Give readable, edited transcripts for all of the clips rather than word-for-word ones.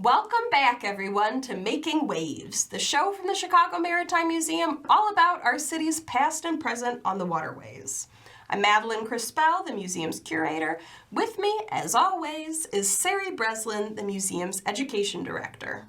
Welcome back, everyone, to Making Waves, the show from the Chicago Maritime Museum all about our city's past and present on the waterways. I'm Madeline Crispell, the museum's curator. With me, as always, is Sari Breslin, the museum's education director.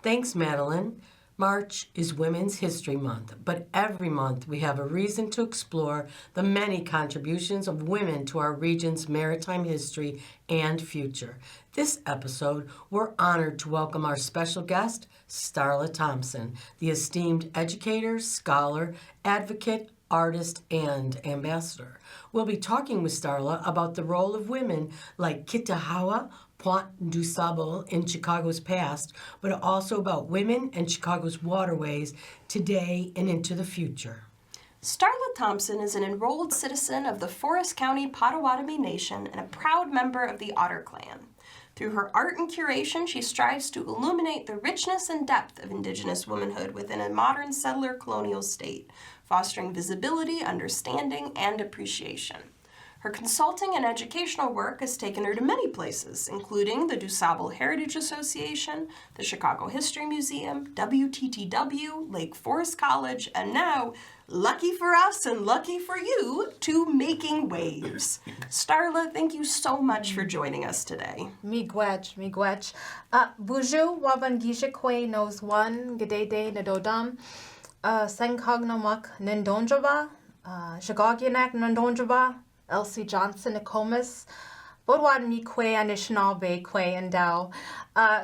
Thanks, Madeline. March is Women's History Month, but every month we have a reason to explore the many contributions of women to our region's maritime history and future. This episode, we're honored to welcome our special guest, Starla Thompson, the esteemed educator, scholar, advocate, artist, and ambassador. We'll be talking with Starla about the role of women like Kitihawa Point du Sable in Chicago's past, but also about women and Chicago's waterways today and into the future. Starla Thompson is an enrolled citizen of the Forest County Potawatomi Nation and a proud member of the Otter Clan. Through her art and curation, she strives to illuminate the richness and depth of Indigenous womanhood within a modern settler colonial state, fostering visibility, understanding, and appreciation. Her consulting and educational work has taken her to many places, including the Du Sable Heritage Association, the Chicago History Museum, WTTW, Lake Forest College, and now, lucky for us and lucky for you, to Making Waves. Starla, thank you so much for joining us today. Miigwech. Buju wabangishikwe knows one, Gadede Nadodam, Senkognamak Nindonjaba, Shagogyanak Nindonjaba, Elsie Johnson Nokomis, Bodwad Mikwe Anishinaabe Kwe and Dow.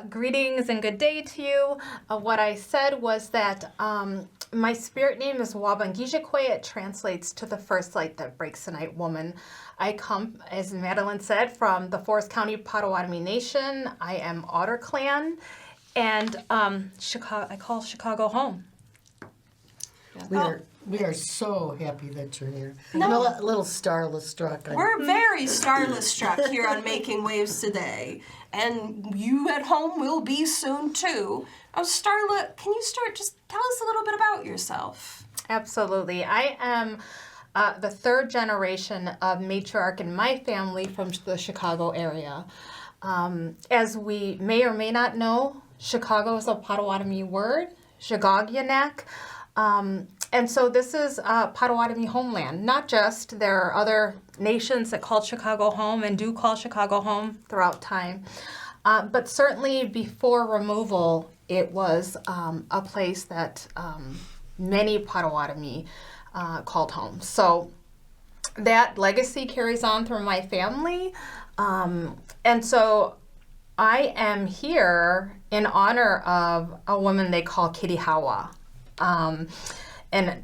Greetings and good day to you. What I said was that my spirit name is Wabangijikwe. It translates to the first light that breaks the night woman. I come, as Madeline said, from the Forest County Potawatomi Nation. I am Otter Clan, and I call Chicago home. Yeah. We are so happy that you're here. I'm a little Starla struck. We're very Starla struck here on Making Waves today, and you at home will be soon too. Starla, can you just tell us a little bit about yourself? Absolutely. I am the third generation of matriarch in my family from the Chicago area. As we may or may not know, Chicago is a Potawatomi word, Shagogyanak. And so this is Potawatomi homeland. Not just, there are other nations that call Chicago home and do call Chicago home throughout time. But certainly before removal, it was a place that many Potawatomi called home. So that legacy carries on through my family. And so I am here in honor of a woman they call Kitihawa. And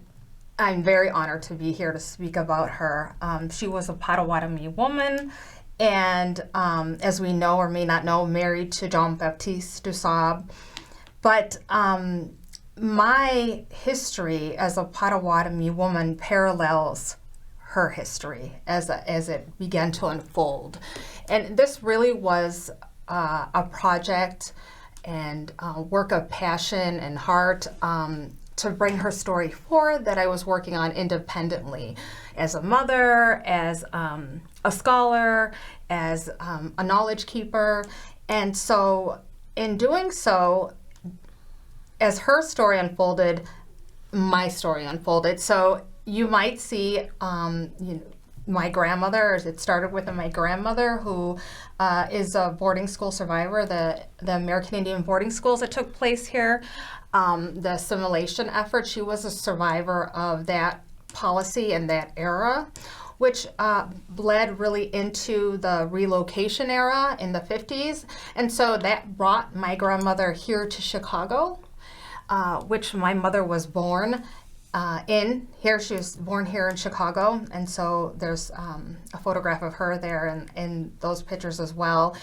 I'm very honored to be here to speak about her. She was a Potawatomi woman, and as we know or may not know, married to Jean-Baptiste du Sable. But my history as a Potawatomi woman parallels her history as it began to unfold. And this really was a project and work of passion and heart to bring her story forward that I was working on independently as a mother, as a scholar, as a knowledge keeper. And so in doing so, as her story unfolded, my story unfolded. So you might see my grandmother, it started with my grandmother, who is a boarding school survivor, the American Indian boarding schools that took place here. The assimilation effort, she was a survivor of that policy and that era, which bled really into the relocation era in the 50s. And so that brought my grandmother here to Chicago, which my mother was born in here. She was born here in Chicago. And so there's a photograph of her there in those pictures as well.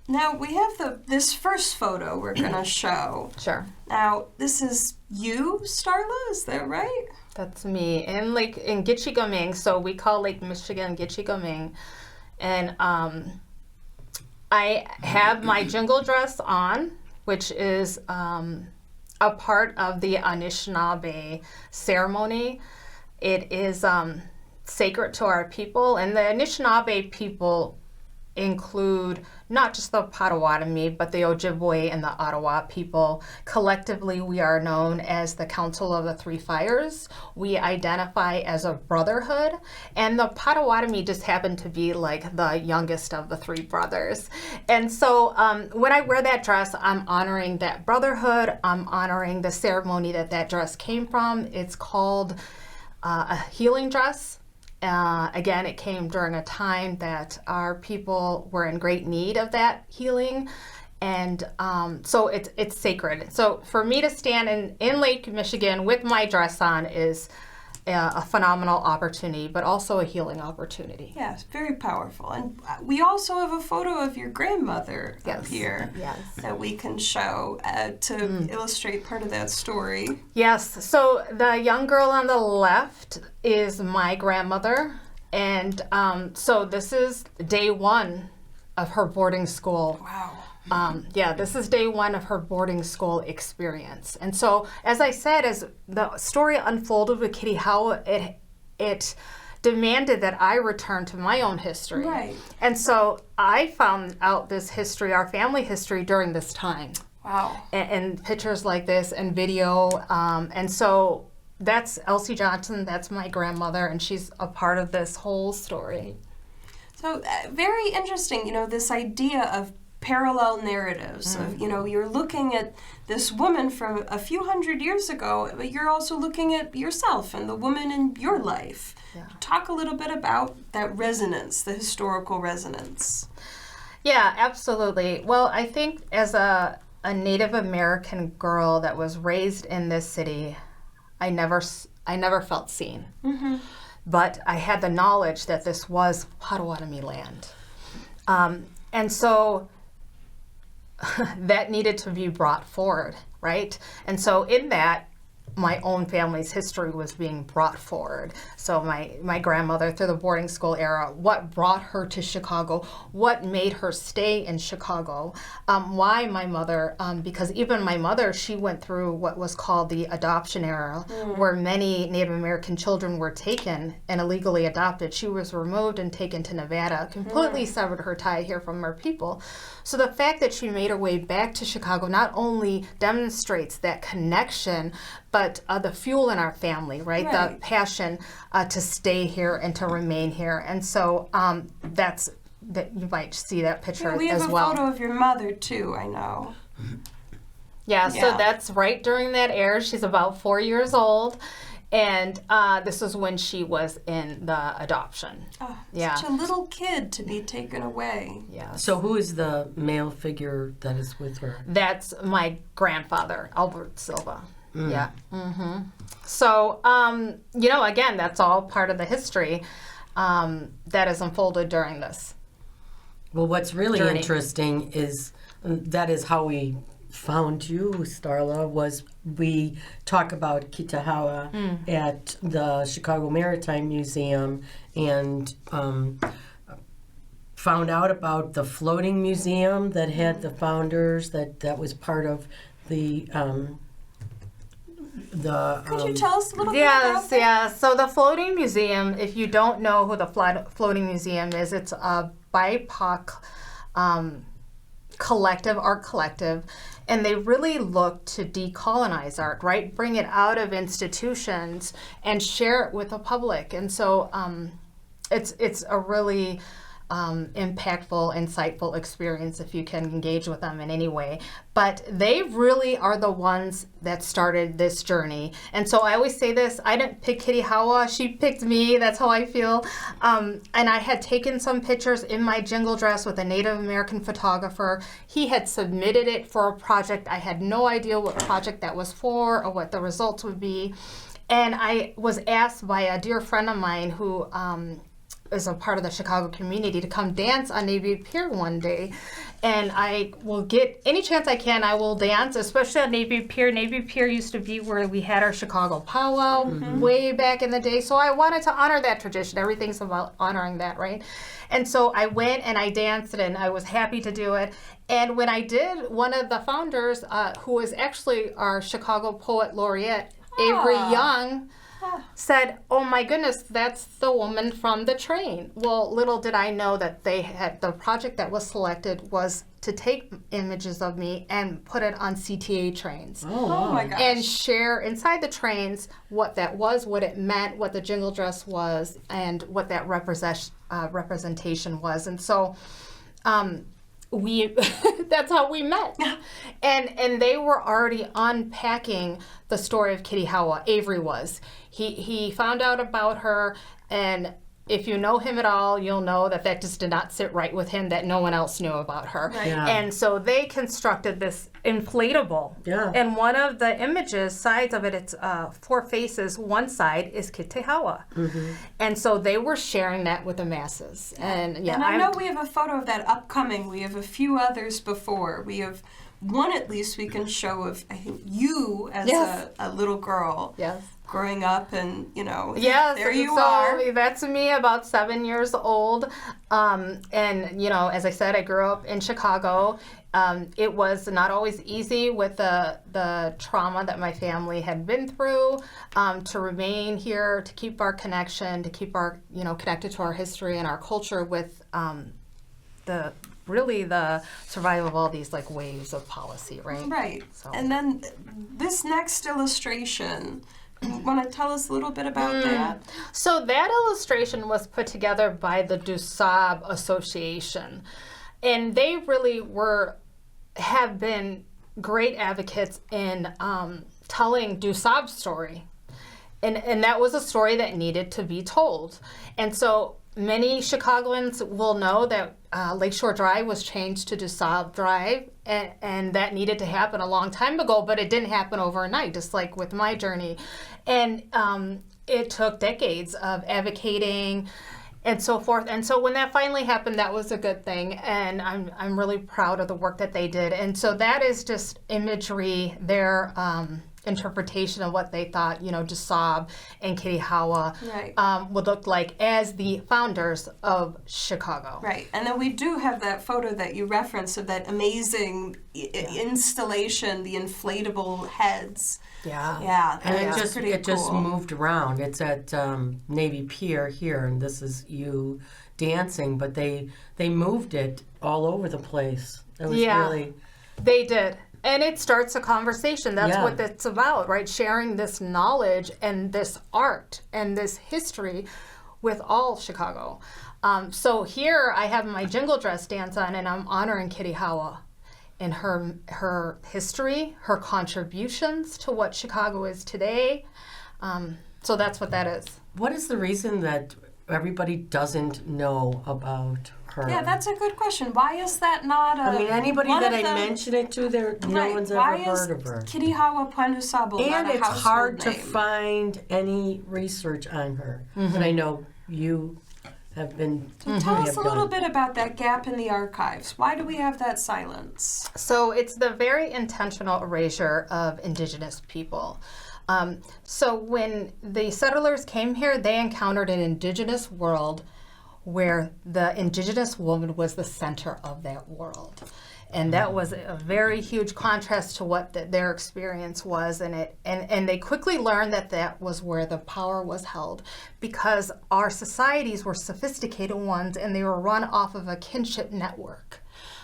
Now, we have this first photo we're going to show. Sure. Now, this is you, Starla, is that right? That's me. In Gitchiguming, so we call Lake Michigan Gitchiguming. And I have my jingle dress on, which is a part of the Anishinaabe ceremony. It is sacred to our people, and the Anishinaabe people include not just the Potawatomi, but the Ojibwe and the Ottawa people. Collectively, we are known as the Council of the Three Fires. We identify as a brotherhood, and the Potawatomi just happen to be like the youngest of the three brothers. And so when I wear that dress, I'm honoring that brotherhood. I'm honoring the ceremony that dress came from. It's called a healing dress. Again, it came during a time that our people were in great need of that healing. And so it's sacred. So for me to stand in Lake Michigan with my dress on is a phenomenal opportunity, but also a healing opportunity. Yes, very powerful. And we also have a photo of your grandmother up here that we can show to illustrate part of that story. Yes, so the young girl on the left is my grandmother. And so this is day one of her boarding school. Wow. This is day one of her boarding school experience. And so, as I said, as the story unfolded with Kitihawa, it demanded that I return to my own history. Right. And so I found out this history, our family history, during this time. Wow. And pictures like this and video. And so that's Elsie Johnson, that's my grandmother, and she's a part of this whole story. So very interesting, this idea of parallel narratives of, you're looking at this woman from a few hundred years ago, but you're also looking at yourself and the woman in your life. Yeah. Talk a little bit about that resonance, the historical resonance. Yeah, absolutely. Well, I think as a Native American girl that was raised in this city, I never felt seen. Mm-hmm. But I had the knowledge that this was Potawatomi land. And so that needed to be brought forward, right? And so in that, my own family's history was being brought forward. So my grandmother through the boarding school era, what brought her to Chicago, what made her stay in Chicago, why my mother, because even my mother, she went through what was called the adoption era, where many Native American children were taken and illegally adopted. She was removed and taken to Nevada, completely severed her tie here from her people. So the fact that she made her way back to Chicago not only demonstrates that connection, but the fuel in our family, right? The passion to stay here and to remain here. And so that you might see that picture as well. We have a photo of your mother too, I know. Yeah, so that's right during that era. She's about 4 years old. And this is when she was in the adoption. Oh, such a little kid to be taken away. Yeah. So who is the male figure that is with her? That's my grandfather, Albert Silva. Yeah. Mm-hmm. So, again, that's all part of the history that is unfolded during this. Well, what's really journey. interesting is that is how we found you, Starla, was we talk about Kitihawa at the Chicago Maritime Museum and found out about the floating museum that had the founders, that was part of the Could you tell us a little bit about that? Yes. So the Floating Museum, if you don't know who the Floating Museum is, it's a BIPOC art collective, and they really look to decolonize art, right? Bring it out of institutions and share it with the public. And so it's a really impactful, insightful experience if you can engage with them in any way. But they really are the ones that started this journey. And so I always say this, I didn't pick Kitihawa, she picked me, that's how I feel. And I had taken some pictures in my jingle dress with a Native American photographer. He had submitted it for a project. I had no idea what project that was for or what the results would be. And I was asked by a dear friend of mine who is a part of the Chicago community to come dance on Navy Pier one day. And I will get any chance I can, I will dance, especially on Navy Pier. Navy Pier used to be where we had our Chicago powwow way back in the day. So I wanted to honor that tradition. Everything's about honoring that, right? And so I went and I danced and I was happy to do it. And when I did, one of the founders, who is actually our Chicago Poet Laureate, Avery Young, said, "Oh my goodness, that's the woman from the train." Well, little did I know that the project that was selected was to take images of me and put it on CTA trains. Oh my gosh. And share inside the trains what that was, what it meant, what the jingle dress was, and what that representation was. And so we that's how we met. And they were already unpacking the story of Kitihawa. Avery was. He found out about her, and if you know him at all, you'll know that just did not sit right with him, that no one else knew about her. Right. Yeah. And so they constructed this inflatable. Yeah. And one of the images, sides of it, it's 4 faces. One side is Kitihawa. And so they were sharing that with the masses. And yeah, And I know we have a photo of that upcoming. We have a few others before. We have one at least we can show of, I think, you as Yes. a little girl. Yes. Growing up, and Yes, there you so are. That's me, about 7 years old. And as I said, I grew up in Chicago. It was not always easy with the trauma that my family had been through, to remain here, to keep our connection, to keep our connected to our history and our culture with the survival of all these waves of policy, right? Right. So. And then this next illustration, you want to tell us a little bit about that? So that illustration was put together by the Du Sable Association, and they really have been great advocates in telling Du Sable's story, and that was a story that needed to be told. And so many Chicagoans will know that Lakeshore Drive was changed to Du Sable Drive, and that needed to happen a long time ago, but it didn't happen overnight, just like with my journey. And it took decades of advocating and so forth. And so when that finally happened, that was a good thing. And I'm really proud of the work that they did. And so that is just imagery, their interpretation of what they thought, Du Sable and Kitihawa would look like as the founders of Chicago. Right. And then we do have that photo that you referenced of that amazing installation, the inflatable heads. Yeah. Yeah. And that's pretty it just cool. moved around. It's at Navy Pier here, and this is you dancing, but they moved it all over the place. It was really... They did. And it starts a conversation. That's Yeah. what it's about, right? Sharing this knowledge and this art and this history with all Chicago. So here I have my jingle dress dance on, and I'm honoring Kitihawa and her history, her contributions to what Chicago is today. So that's what that is. What is the reason that everybody doesn't know about her? Yeah, that's a good question. Why is that not a... I mean, anybody one that of I the- mention it to, no one's Why ever is heard of her. Kitihawa Point du Sable And not a it's household hard to name? find any research on her. And I know you have been... Tell us have a little done. bit about that gap in the archives. Why do we have that silence? So it's the very intentional erasure of indigenous people. So when the settlers came here, they encountered an indigenous world where the indigenous woman was the center of that world. And that was a very huge contrast to what their experience was. And they quickly learned that was where the power was held, because our societies were sophisticated ones and they were run off of a kinship network.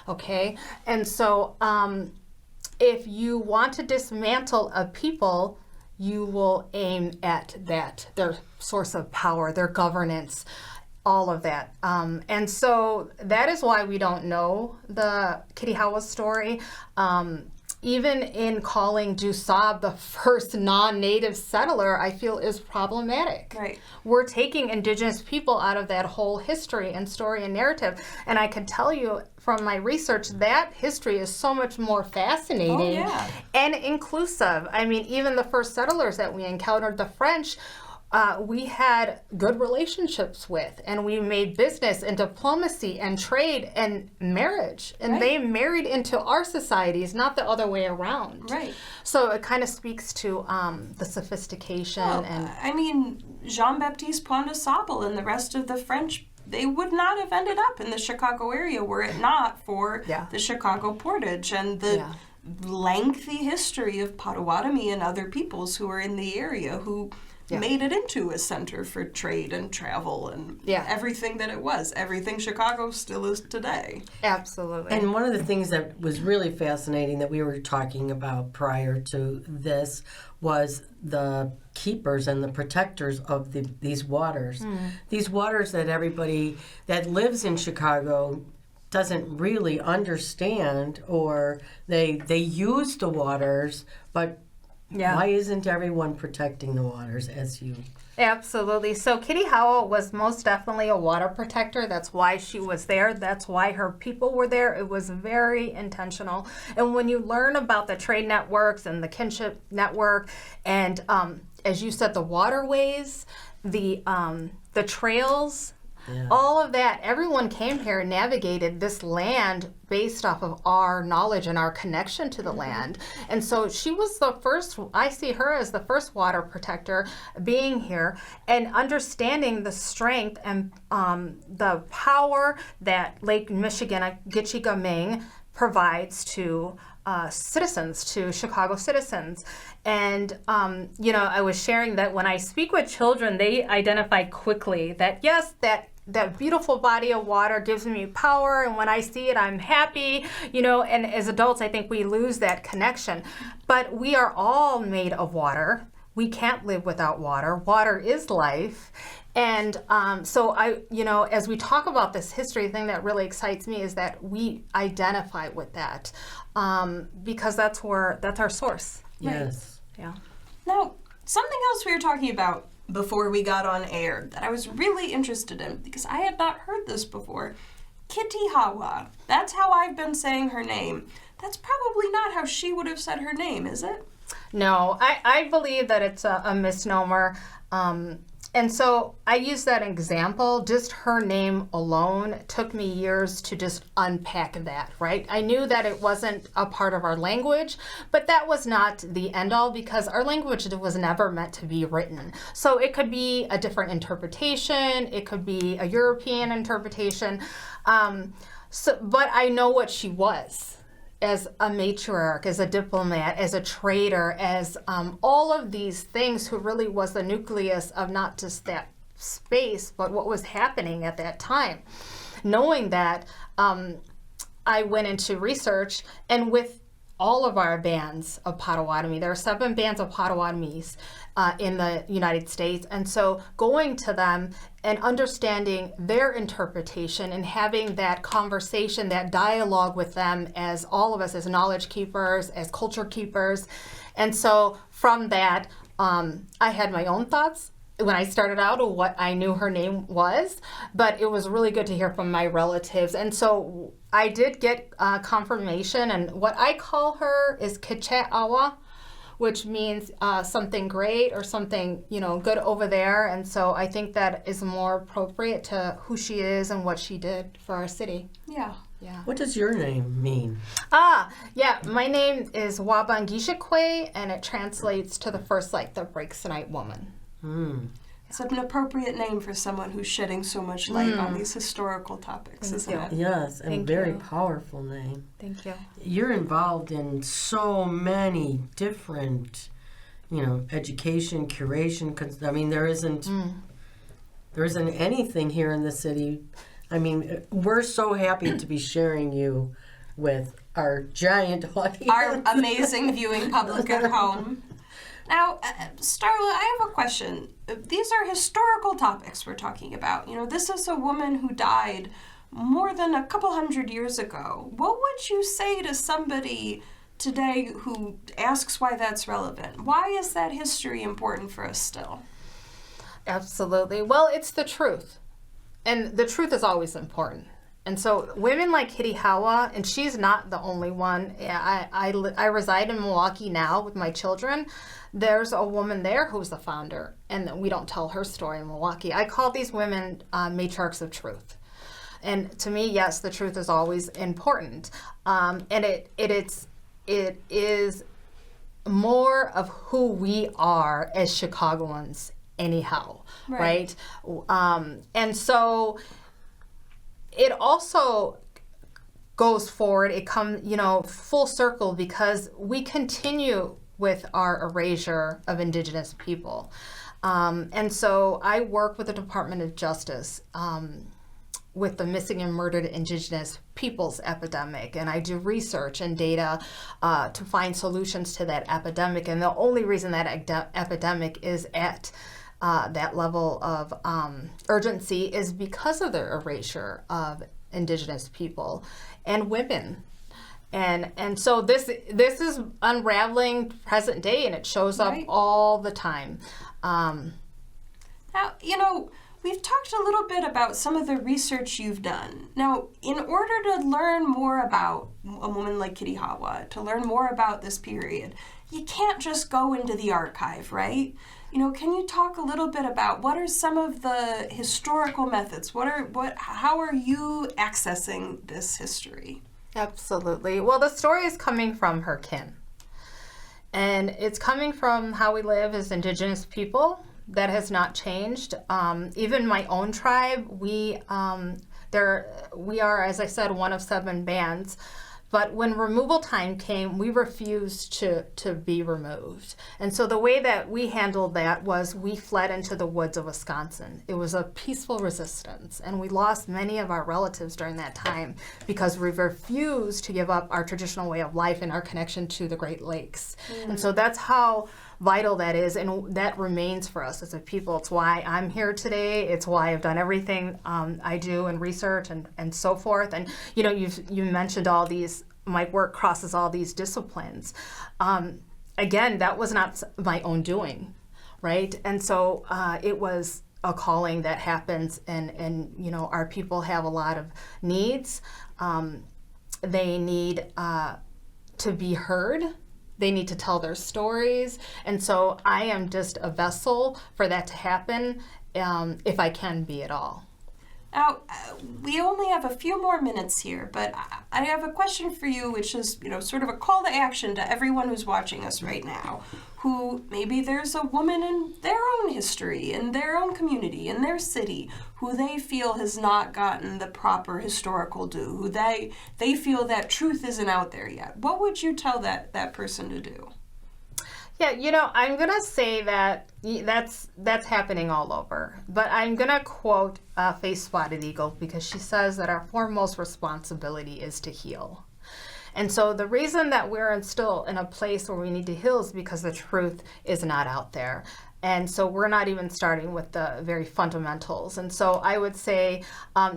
Okay? And so if you want to dismantle a people, you will aim at that, their source of power, their governance, all of that. And so that is why we don't know the Kitihawa story. Even in calling Du Sable the first non-native settler, I feel is problematic. Right. We're taking indigenous people out of that whole history and story and narrative. And I can tell you from my research that history is so much more fascinating and inclusive. I mean, even the first settlers that we encountered, the French, we had good relationships with, and we made business and diplomacy and trade and marriage, and they married into our societies, not the other way around. Right. So it kind of speaks to the sophistication and I mean, Jean-Baptiste Point du Sable and the rest of the French, they would not have ended up in the Chicago area were it not for the Chicago portage and the lengthy history of Potawatomi and other peoples who were in the area who made it into a center for trade and travel and everything that it was, everything Chicago still is today. Absolutely. And one of the things that was really fascinating that we were talking about prior to this was the keepers and the protectors of these waters. These waters that everybody that lives in Chicago doesn't really understand, or they use the waters, but why isn't everyone protecting the waters as you? Absolutely. So Kitihawa was most definitely a water protector. That's why she was there. That's why her people were there. It was very intentional. And when you learn about the trade networks and the kinship network, and as you said, the waterways, the trails, all of that, everyone came here and navigated this land based off of our knowledge and our connection to the land. And so she was the first, I see her as the first water protector being here and understanding the strength and the power that Lake Michigan, Gitchigaming, provides to citizens, to Chicago citizens. And, I was sharing that when I speak with children, they identify quickly that, yes, that beautiful body of water gives me power, and when I see it, I'm happy, and as adults, I think we lose that connection. But we are all made of water. We can't live without water. Water is life. And so as we talk about this history, the thing that really excites me is that we identify with that because that's our source. Yes. Right? Yeah. Now, something else we were talking about before we got on air that I was really interested in because I had not heard this before. Kitihawa. That's how I've been saying her name. That's probably not how she would have said her name, is it? No, I believe that it's a misnomer. And so I use that example. Just her name alone took me years to just unpack that, right? I knew that it wasn't a part of our language, but that was not the end all because our language was never meant to be written. So it could be a different interpretation. It could be a European interpretation. But I know what she was. As a matriarch, as a diplomat, as a trader, as all of these things, who really was the nucleus of not just that space, but what was happening at that time. Knowing that, I went into research, and with all of our bands of Potawatomi, there are 7 bands of Potawatomis in the United States, and so going to them and understanding their interpretation and having that conversation, that dialogue with them as all of us as knowledge keepers, as culture keepers. And so from that, I had my own thoughts when I started out of what I knew her name was, but it was really good to hear from my relatives. And so I did get confirmation, and what I call her is Kitihawa, which means something great or something, good over there. And so I think that is more appropriate to who she is and what she did for our city. Yeah. Yeah. What does your name mean? My name is Wabangishikwe, and it translates to the first light that breaks the night woman. It's an appropriate name for someone who's shedding so much light on these historical topics, isn't it? Yes, and Thank very you. powerful name. Thank you. You're involved in so many different, education, curation. I mean, there isn't anything here in the city. I mean, we're so happy to be sharing you with our giant audience. Our amazing viewing public at home. Now, Starla, I have a question. These are historical topics we're talking about. This is a woman who died more than a couple hundred years ago. What would you say to somebody today who asks why that's relevant? Why is that history important for us still? Absolutely. Well, it's the truth. And the truth is always important. And so women like Kitihawa, and she's not the only one. I reside in Milwaukee now with my children. There's a woman there who's the founder, and we don't tell her story in Milwaukee. I call these women matriarchs of truth. And to me, yes, the truth is always important. And it is more of who we are as Chicagoans anyhow, right? And so it also goes forward, it comes, full circle, because we continue with our erasure of Indigenous people. And so I work with the Department of Justice with the missing and murdered Indigenous peoples epidemic. And I do research and data to find solutions to that epidemic. And the only reason that epidemic is at that level of urgency is because of the erasure of Indigenous people and women. And so this is unraveling present day, and it shows up all the time. Now, we've talked a little bit about some of the research you've done. Now, in order to learn more about a woman like Kitihawa, to learn more about this period, you can't just go into the archive, right? Can you talk a little bit about what are some of the historical methods? How are you accessing this history? Absolutely. Well, the story is coming from her kin. And it's coming from how we live as Indigenous people. That has not changed. Even my own tribe, we are, as I said, one of 7 bands. But when removal time came, we refused to be removed. And so the way that we handled that was we fled into the woods of Wisconsin. It was a peaceful resistance. And we lost many of our relatives during that time because we refused to give up our traditional way of life and our connection to the Great Lakes. And so that's how vital that is, and that remains for us as a people. It's why I'm here today. It's why I've done everything I do in research and so forth. And you mentioned all these. My work crosses all these disciplines. Again, that was not my own doing, right? And so it was a calling that happens, and our people have a lot of needs. They need to be heard. They need to tell their stories. And so I am just a vessel for that to happen, if I can be at all. Now, we only have a few more minutes here, but I have a question for you, which is, sort of a call to action to everyone who's watching us right now, who maybe there's a woman in their own history, in their own community, in their city, who they feel has not gotten the proper historical due, who they feel that truth isn't out there yet. What would you tell that person to do? Yeah, I'm going to say that that's happening all over. But I'm going to quote Faith Spotted Eagle, because she says that our foremost responsibility is to heal. And so the reason that we're still in a place where we need to heal is because the truth is not out there. And so we're not even starting with the very fundamentals. And so I would say,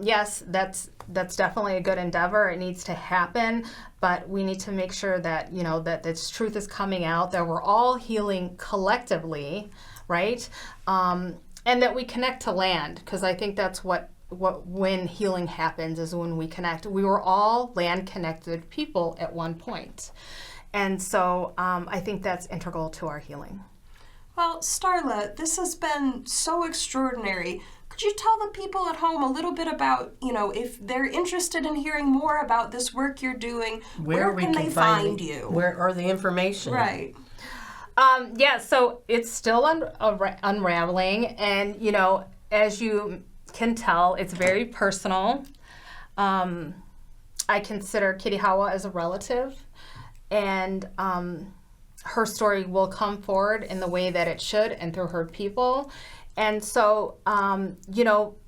yes, that's definitely a good endeavor. It needs to happen, but we need to make sure that, that this truth is coming out, that we're all healing collectively, right? And that we connect to land, because I think that's when healing happens, is when we connect. We were all land-connected people at one point. And so I think that's integral to our healing. Well, Starla, this has been so extraordinary. Could you tell the people at home a little bit about, if they're interested in hearing more about this work you're doing, where can they find you? Where are the information? Right. So it's still unraveling, and, as you can tell, it's very personal. I consider Kitihawa as a relative, and her story will come forward in the way that it should and through her people. And so,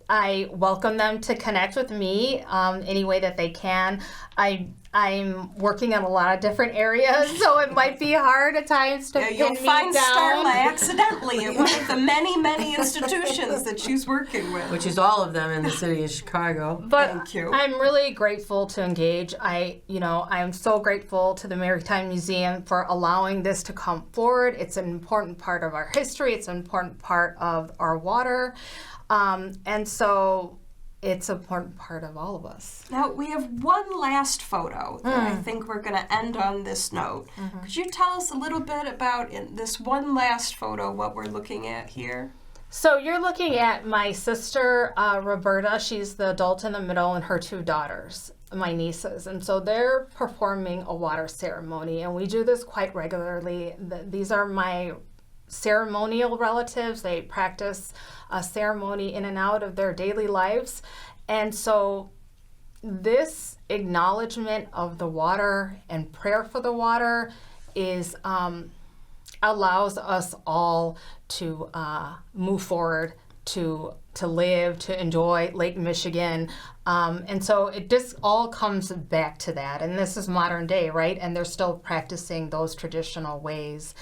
I welcome them to connect with me any way that they can. I'm working in a lot of different areas, so it might be hard at times to pin me down. You'll find Starla accidentally at one of the many, many institutions that she's working with. Which is all of them in the city of Chicago. But Thank you. I'm really grateful to engage. I'm so grateful to the Maritime Museum for allowing this to come forward. It's an important part of our history. It's an important part of our water. And so it's an important part of all of us. Now, we have one last photo that I think we're going to end on this note. Could you tell us a little bit about, in this one last photo, what we're looking at here? So you're looking at my sister, Roberta. She's the adult in the middle, and her 2 daughters, my nieces. And so they're performing a water ceremony, and we do this quite regularly. These are my ceremonial relatives. They practice a ceremony in and out of their daily lives. And so this acknowledgement of the water and prayer for the water is allows us all to move forward, to live, to enjoy Lake Michigan. And so it just all comes back to that. And this is modern day, right? And they're still practicing those traditional ways.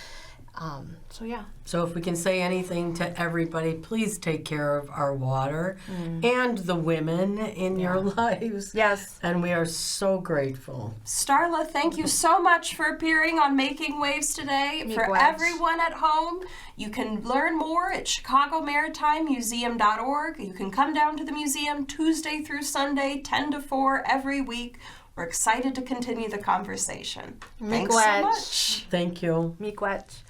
So yeah. So if we can say anything to everybody, please take care of our water and the women in your lives. Yes. And we are so grateful. Starla, thank you so much for appearing on Making Waves today. For Miigwech. everyone at home, you can learn more at ChicagoMaritimeMuseum.org. You can come down to the museum Tuesday through Sunday, 10 to 4 every week. We're excited to continue the conversation. Thanks so Miigwech. much. Thank you. Miigwech.